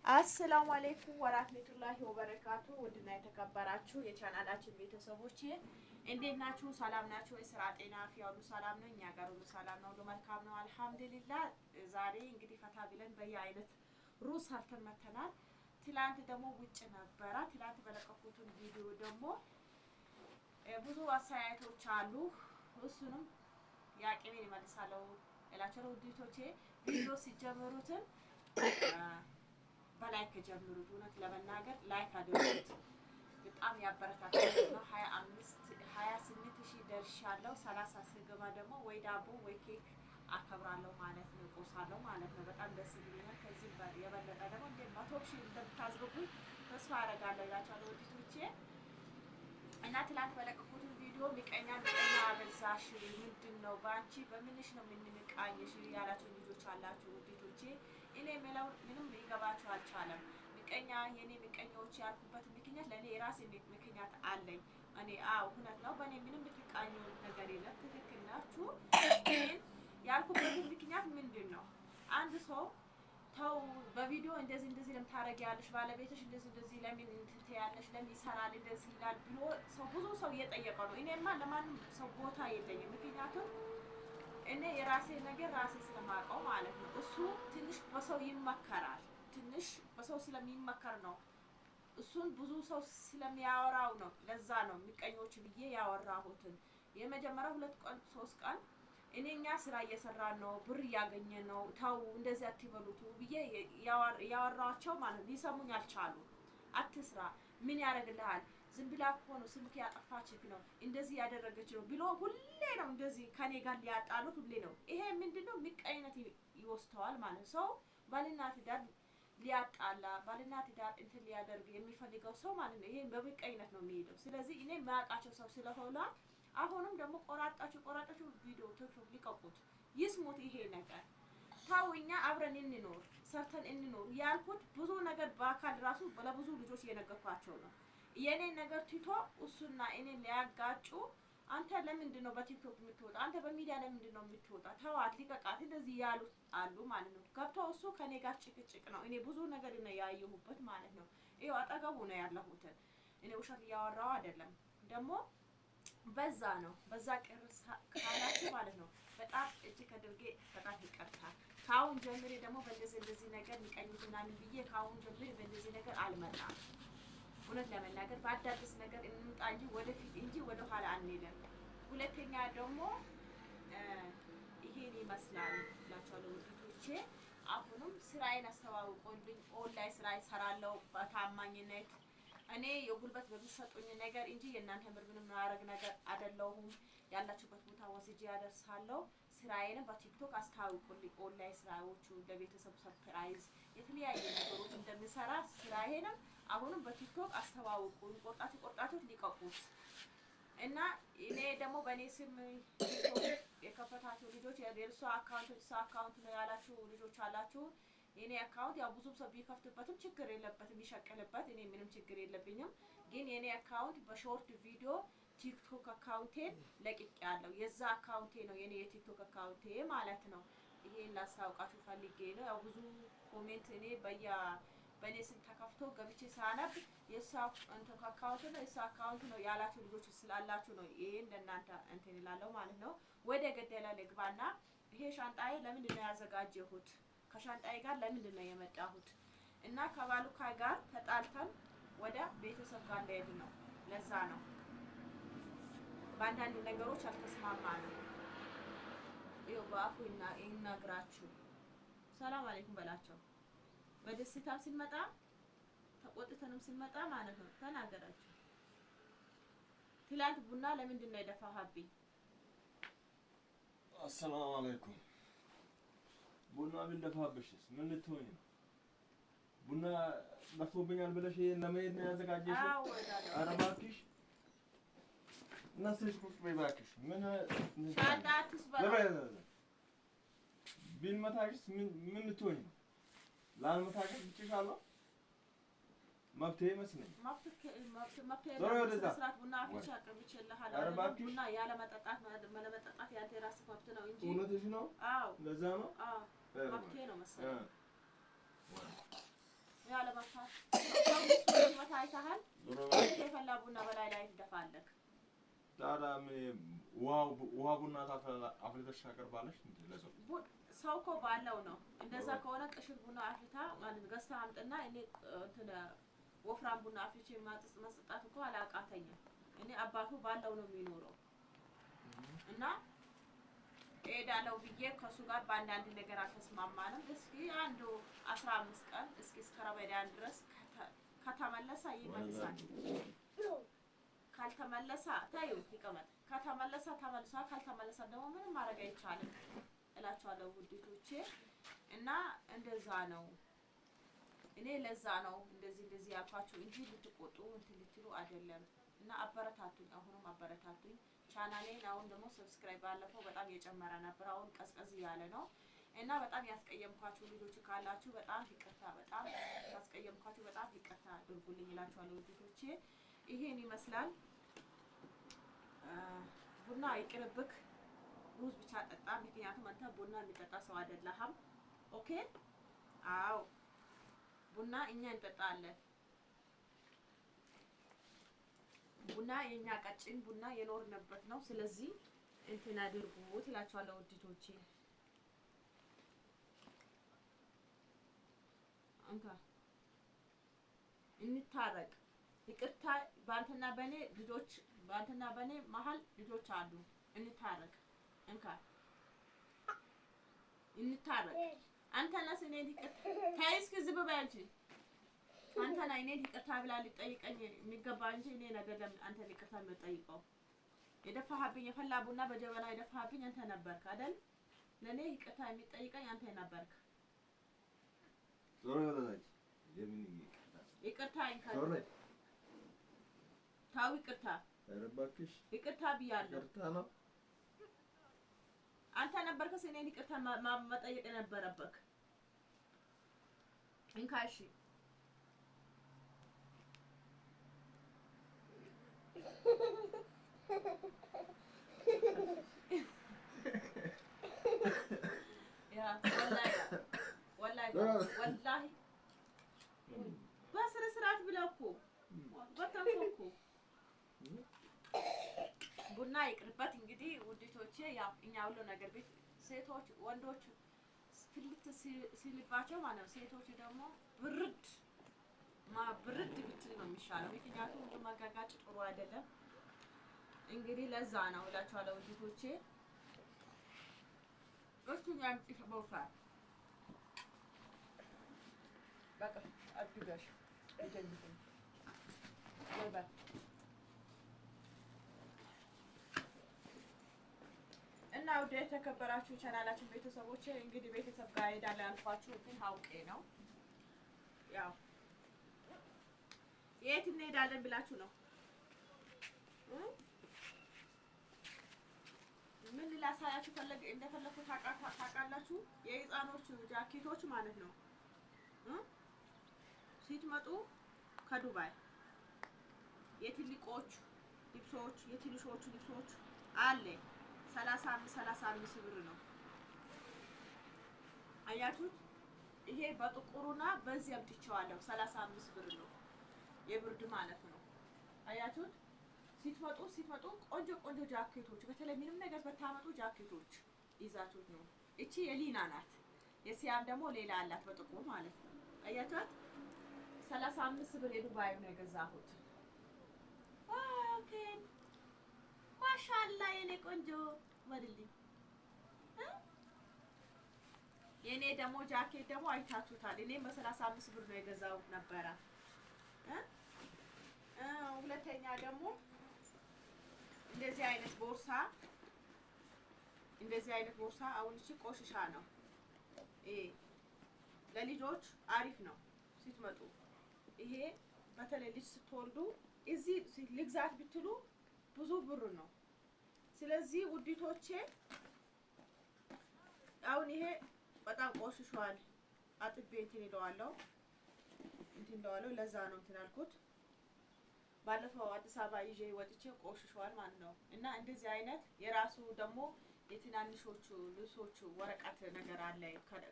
አሰላሙ አለይኩም ወራህመቱላሂ ወበረካቱ። ውድና የተከበራችሁ የቻናላችን ቤተሰቦች እንዴት ናችሁ? ሰላም ናችሁ? የስራ ጤና አፍያ ሁሉ ሰላም ነው? እኛ ጋር ሁሉ ሰላም ነው፣ ሁሉ መልካም ነው አልሐምዱሊላህ። ዛሬ እንግዲህ ፈታ ብለን በየአይነት ሩዝ ሰርተን መተናል። ትላንት ደግሞ ውጭ ነበረ። ትላንት በለቀኩትን ቪዲዮ ደግሞ ብዙ አስተያየቶች አሉ። እሱንም ያቄሜን ይመልሳለሁ እላቸዋለሁ። ውድቶቼ ቪዲዮ ሲጀምሩትን በላይክ ጀምሩት። እውነት ለመናገር ላይክ አድርጉት። በጣም ያበረታታል ነው። 28,000 ደርሻለሁ። 30 ስገባ ደግሞ ወይ ዳቦ ወይ ኬክ አከብራለሁ ማለት ነው፣ ቆርሳለሁ ማለት ነው። በጣም ደስ ይለኛል። ከዚህ የበለጠ ደግሞ እንደ 100,000 እንደምታዝጉኝ ተስፋ አደርጋለሁ እላችኋለሁ ውድቶቼ። እና ትላንት በለቀቁት ቪዲዮ ምቀኛ አበዛሽ፣ ምንድን ነው በአንቺ በምንሽ ነው የምንቃኝሽ ያላችሁ ልጆች አላችሁ ውድቶቼ። እኔ የምለው ምንም ሊገባችሁ አልቻለም። ምቀኛ የኔ ምቀኛዎች ያልኩበት ምክንያት ለእኔ የራሴ ምክንያት አለኝ። እኔ እውነት ነው፣ በእኔ ምንም ልትቃኙ ነገር የለም። ትክክል ናችሁ። ግን ያልኩበት ምክንያት ምንድን ነው? አንድ ሰው ተው በቪዲዮ እንደዚህ ለምን ታረጊያለሽ? ባለቤትሽ እንደዚህ ለምን ትያለሽ? ለምን ይሰራል እንደዚህ ይላል ብሎ ሰው ብዙ ሰው እየጠየቀ ነው። እኔማ ለማንም ሰው ቦታ የለኝም። ምክንያቱም እኔ የራሴ ነገር ራሴ ስለማውቀው ማለት ነው። እሱ ትንሽ በሰው ይመከራል። ትንሽ በሰው ስለሚመከር ነው። እሱን ብዙ ሰው ስለሚያወራው ነው። ለዛ ነው ምቀኞች ብዬ ያወራሁትን። የመጀመሪያው 2 ቀን 3 ቀን እኛ ስራ እየሰራን ነው፣ ብር እያገኘን ነው፣ ተው እንደዚህ አትበሉት ብዬ ያወራቸው ማለት ነው። ሊሰሙኝ አልቻሉ። አትስራ፣ ምን ያደርግልሃል? ዝም ብላ እኮ ነው ስልክ ያጠፋችክ ነው፣ እንደዚህ ያደረገች ነው ብሎ ሁሌ ነው እንደዚህ ከኔ ጋር ሊያጣሉት ሁሌ ነው። ይሄ ምንድነው? ምቀኝነት ይወስተዋል ማለት ነው። ሰው ባልና ትዳር ሊያጣላ ባልና ትዳር እንትን ሊያደርግ የሚፈልገው ሰው ማለት ነው። ይሄ በምቀኝነት ነው የሚሄደው። ስለዚህ እኔ ማያውቃቸው ሰው ስለሆነ አሁንም ደግሞ ቆራጣችሁ ቪዲዮ ቲክቶክ ሊቀቁት ይስሙት። ይሄ ነገር ታው እኛ አብረን እንኖር ሰርተን እንኖር ያልኩት ብዙ ነገር በአካል ራሱ ለብዙ ልጆች እየነገርኳቸው ነው። የኔ ነገር ትቶ እሱና እኔን ሊያጋጩ አንተ ለምንድን ነው በቲክቶክ የምትወጣ? አንተ በሚዲያ ለምንድን ነው የምትወጣ? ተዋት፣ ሊቀቃት እንደዚህ ያሉ አሉ ማለት ነው። ገብተው እሱ ከኔ ጋር ጭቅጭቅ ነው። እኔ ብዙ ነገር ነው ያየሁበት ማለት ነው። ይኸው አጠገቡ ነው ያለሁት። እኔ ውሸት እያወራው አይደለም። ደግሞ በዛ ነው በዛ ቅርስ ካላችሁ ማለት ነው። በጣም እጅግ አድርጌ በጣም ይቀርታል። ካሁን ጀምሬ ደግሞ በእንደዚህ ነገር ምቀኝት ምናምን ብዬ ካሁን ጀምሬ በእንደዚህ ነገር አልመጣም። እውነት ለመናገር በአዳዲስ ነገር እንምጣ እንጂ ወደፊት እንጂ ወደ ኋላ አንሄድም። ሁለተኛ ደግሞ ይሄን ይመስላል እላችኋለሁ ውድቶቼ። አሁንም ስራዬን አስተዋውቆልኝ ኦንላይን ስራ ይሰራለሁ በታማኝነት። እኔ የጉልበት በሚሰጡኝ ነገር እንጂ የእናንተ ምንም ማያረግ ነገር አይደለሁም። ያላችሁበት ቦታ ወስጄ ያደርሳለሁ። ስራዬን በቲክቶክ አስተዋውቁልኝ። ኦንላይን ስራዎቹ ለቤተሰብ ሰርፕራይዝ የተለያየ ነገሮች እንደምሰራ ስራዬንም አሁንም በቲክቶክ አስተዋውቁኝ። ቆርጣችሁ ሊቀቁት እና እኔ ደግሞ በእኔ ስም ቲክቶክ የከፈታችሁ ልጆች የእርሷ አካውንት ነው ያላችሁ ልጆች አላችሁ። የኔ አካውንት ያው ብዙ ሰው ቢከፍትበትም ችግር የለበትም፣ ይሸቀልበት። እኔ ምንም ችግር የለብኝም። ግን የኔ አካውንት በሾርት ቪዲዮ ቲክቶክ አካውንቴን ለቅቄያለሁ። የዛ አካውንቴ ነው የኔ የቲክቶክ አካውንቴ ማለት ነው። ይሄን ላስታውቃችሁ ፈልጌ ነው። ያው ብዙ ኮሜንት እኔ በእኔ ስም ተከፍቶ ገብቼ ሳነብ የእሷ አካውንት ነው ያላችሁ ልጆች ስላላችሁ ነው ይሄን ለእናንተ እንትን እላለሁ ማለት ነው። ወደ ገደላ ልግባና ይሄ ሻንጣዬ ለምንድን ነው ያዘጋጀሁት? ከሻንጣዬ ጋር ለምንድን ነው የመጣሁት? እና ከባሉካ ጋር ተጣልተን ወደ ቤተሰብ ጋር እንደሄድ ነው። ለዛ ነው በአንዳንድ ነገሮች አልተስማማንም። ይኸው በአፉ ይናግራችሁ ሰላም አለይኩም በላቸው። በደስታም ሲመጣ ተቆጥተንም ሲመጣ ማለት ነው ተናገራችሁ። ትላንት ቡና ለምንድን ነው የደፋሃብኝ? አሰላሙ አለይኩም። ቡና ብንደፋብሽስ ምን ልትሆኝ ነው? ቡና ደፍቶብኛል ብለሽ ለመሄድ ነው ያዘጋጀሽው? ኧረ እባክሽ ነስሽ ቁጭ በይ እባክሽ። ምን ሻንጣትስ ቢልመታሽስ ምን ልትሆኝ ነው? ላልመታሽስ ብቻሻለሁ መብቴ ይመስለኝ። ቡና ያለ መጠጣት ያንተ የራስህ መብት ነው እንጂ እውነትሽ ነው። አዎ ለዛ ነው መብቴ ነው መሰለኝ። ያለ አይተሃል? የፈላ ቡና በላይ ላይ ትደፋለህ። ታዲያ ውሃ ቡና አፍልተሽ ታቀርባለሽ እንዴ ለሰው? ሰው እኮ ባለው ነው። እንደዛ ከሆነ ቅሽር ቡና አፍልታ ማለት ገዝታ አምጥና እኔ እንትን ወፍራም ቡና አፍልቼ ማስጠጣት እኮ አላቃተኝም። እኔ አባቱ ባለው ነው የሚኖረው እና እሄዳለሁ ብዬ ከሱ ጋር በአንዳንድ ነገር አልተስማማንም። እስኪ አንዱ 15 ቀን እስከ ረመዳን ድረስ ከተመለሰ ይመልሳል። ካልተመለሰ ታዩ ይቀመጥ። ከተመለሰ ተመልሷል። ካልተመለሰ ደግሞ ምንም ማድረግ አይቻልም እላችኋለሁ ውዴቶቼ። እና እንደዛ ነው። እኔ ለዛ ነው እንደዚህ ያልኳችሁ እንጂ ልትቆጡ እንትን ልትሉ አይደለም። እና አበረታቱኝ፣ አሁንም አበረታቱኝ። ቻናሌን አሁን ደግሞ ሰብስክራይብ ባለፈው በጣም የጨመረ ነበር፣ አሁን ቀዝቀዝ ያለ ነው። እና በጣም ያስቀየምኳችሁ ልጆች ካላችሁ በጣም ይቅርታ፣ በጣም ያስቀየምኳችሁ በጣም ይቅርታ አድርጉልኝ እላችኋለሁ ውዴቶቼ። ይሄን ይመስላል። ቡና ይቅርብክ፣ ሩዝ ብቻ ጠጣ። ምክንያቱም አንተ ቡና የሚጠጣ ሰው አይደለህም። ኦኬ? አዎ ቡና እኛ እንጠጣለን። ቡና የኛ ቀጭን ቡና የኖርንበት ነው። ስለዚህ እንትን አድርጉት እላችኋለሁ ውዴቶቼ። አንተ እንታረቅ። ይቅርታ ባንተና በኔ ልጆች ባንተና በኔ መሀል ልጆች አሉ። እንታረቅ። እንካ እንታረቅ። አንተ ነህ እኔ ይቅርታ ተይ እስኪ ዝም በይ አንቺ። አንተ ነህ እኔ ይቅርታ ብላ ልጠይቀኝ የሚገባ እንጂ እኔ አይደለም አንተ ይቅርታ የምጠይቀው። የደፋህብኝ የፈላ ቡና በጀበና የደፋህብኝ አንተ ነበርክ አይደል? ለኔ ይቅርታ የሚጠይቀኝ አንተ ነበርክ። ዞር በለኝ። ይቅርታ አይንካኝ። ታው ይቅርታ እባክሽ ይቅርታ ብያለሁ። ይቅርታ ነው። አንተ ነበርክስ እኔን ይቅርታ መጠየቅ ነበረብክ። እንካሽ ያ ወላሂ በስነ ስርዓት ብለህ እኮ በተንኮኩ ቡና ይቅርበት። እንግዲህ ውዴቶቼ ያው እኛ ሁሉ ነገር ቤት ሴቶች ወንዶች ፍልት ሲልባቸው ማለት ነው። ሴቶች ደግሞ ብርድ ብትል ነው የሚሻለው። ምክንያቱም ሁሉ መጋጋጭ ጥሩ አይደለም። እንግዲህ ለዛ ነው እላችኋለሁ ውዴቶቼ። እሱን ያምጥሽ በውሳት በቃ አድጋሽ እጀልኩኝ ወባ እና ወደ ተከበራችሁ ቻናላችን ቤተሰቦች እንግዲህ ቤተሰብ ጋር ሄዳለሁ ያልኳችሁ ግን አውቄ ነው። ያው የት እንሄዳለን ብላችሁ ነው? ምን ላሳያችሁ እንደፈለኩ ታውቃላችሁ? የህፃኖች ጃኬቶች ማለት ነው። ሲትመጡ ከዱባይ የትልቆቹ ልብሶች የትንሾቹ ልብሶች አለ 35 ብር ነው። አያችሁት? ይሄ በጥቁሩና በዚህ አምጥቼዋለሁ 35 ብር ነው። የብርድ ማለት ነው። አያችሁት? ሲትመጡ ቆንጆ ጃኬቶች በተለይ ምንም ነገር በታመጡ ጃኬቶች ይዛችሁት ነው። እቺ የሊና ናት። የሲያም ደግሞ ሌላ አላት በጥቁር ማለት ነው። አያችሁት? 35 ብር የዱባዩ ነው የገዛሁት። ኦኬ ማሻአላ የኔ ቆንጆ ወድልኝ። የኔ ደግሞ ጃኬት ደግሞ አይታችሁታል። እኔም በ35 ብር ነው የገዛሁት ነበረ። ሁለተኛ ደግሞ እንደዚህ አይነት ቦርሳ አሁን እቺ ቆሽሻ ነው። ለልጆች አሪፍ ነው ስትመጡ። ይሄ በተለይ ልጅ ስትወልዱ እዚህ ልግዛት ብትሉ ብዙ ብር ነው። ስለዚህ ውዲቶቼ አሁን ይሄ በጣም ቆሽሿል። አጥቤ እንትን እለዋለሁ። ለዛ ነው እንትን አልኩት። ባለፈው አዲስ አበባ ይዤ ወጥቼ ቆሽሿል ማለት ነው። እና እንደዚህ አይነት የራሱ ደግሞ የትናንሾቹ ልብሶቹ ወረቀት ነገር አለ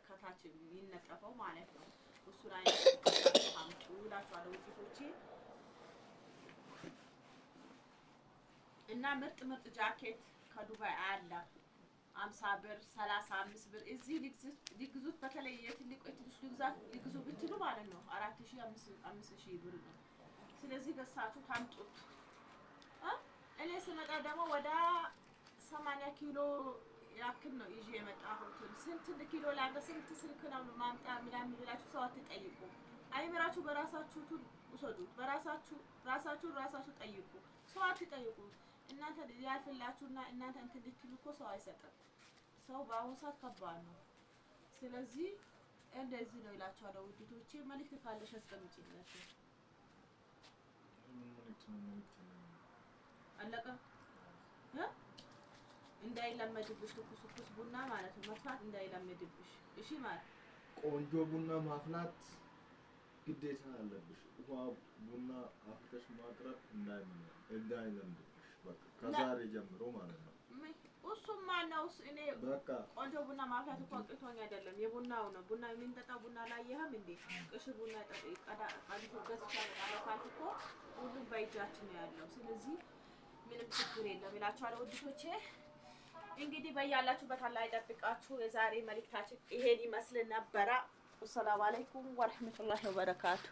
ከታች የሚነጠፈው ማለት ነው። እሱ ላይ አምጡ እላችኋለሁ ውጤቶቼ። እና ምርጥ ጃኬት ከዱባይ አለ 50 ብር 35 ብር እዚህ ሊግዙት በተለይ የትልቁ ሊግዙ ብትሉ ማለት ነው 4000 ብር ነው። ስለዚህ ገሳችሁ ታምጡት። እኔ ስመጣ ደግሞ ወደ 80 ኪሎ ያክል ነው ይዤ የመጣሁት። ስንት ኪሎ ላንተ ስንት ስልክ ነው ማምጣ ምናምን ብላችሁ ሰው አትጠይቁ። አይምራችሁ በራሳችሁ ውሰዱት። ራሳችሁ ጠይቁ። ሰው አትጠይቁ። እናንተ ያልፍላችሁና እናንተ እንትን ልትሉ እኮ ሰው አይሰጥም። ሰው በአሁኑ ሰዓት ከባድ ነው። ስለዚህ እንደዚህ ነው እላችኋለሁ ውድቶቼ። መልዕክት ካለሽ አስቀምጪልኝ። አለቀ። እንዳይለመድብሽ ትኩስ ቡና ማለት ነው መፍላት እንዳይለመድብሽ። እሺ ማለት ቆንጆ ቡና ማፍላት ግዴታ አለብሽ። ውሃ ቡና አፍልተሽ ማቅረብ እንዳይለመድብሽ በቃ ከዛሬ ጀምሮ ማለት ነው። እሱማ ነው እኔ በቃ ቆንጆ ቡና ማፍላት እኮ አቅቶኝ አይደለም፣ የቡናው ነው። ቡና የምንጠጣው ቡና ላይ ይሄም እንዴ ቅሽ ቡና ቀዳቀዳቱ ገዝቻለሁ ካልኩ እኮ ሁሉም በእጃችን ነው ያለው። ስለዚህ ምንም ችግር የለም እላችኋለሁ ውድቶቼ። እንግዲህ በያላችሁበት አላህ ይጠብቃችሁ። የዛሬ መልእክታችን ይሄን ይመስል ነበረ። ሰላም አለይኩም ወራህመቱላሂ ወበረካቱ።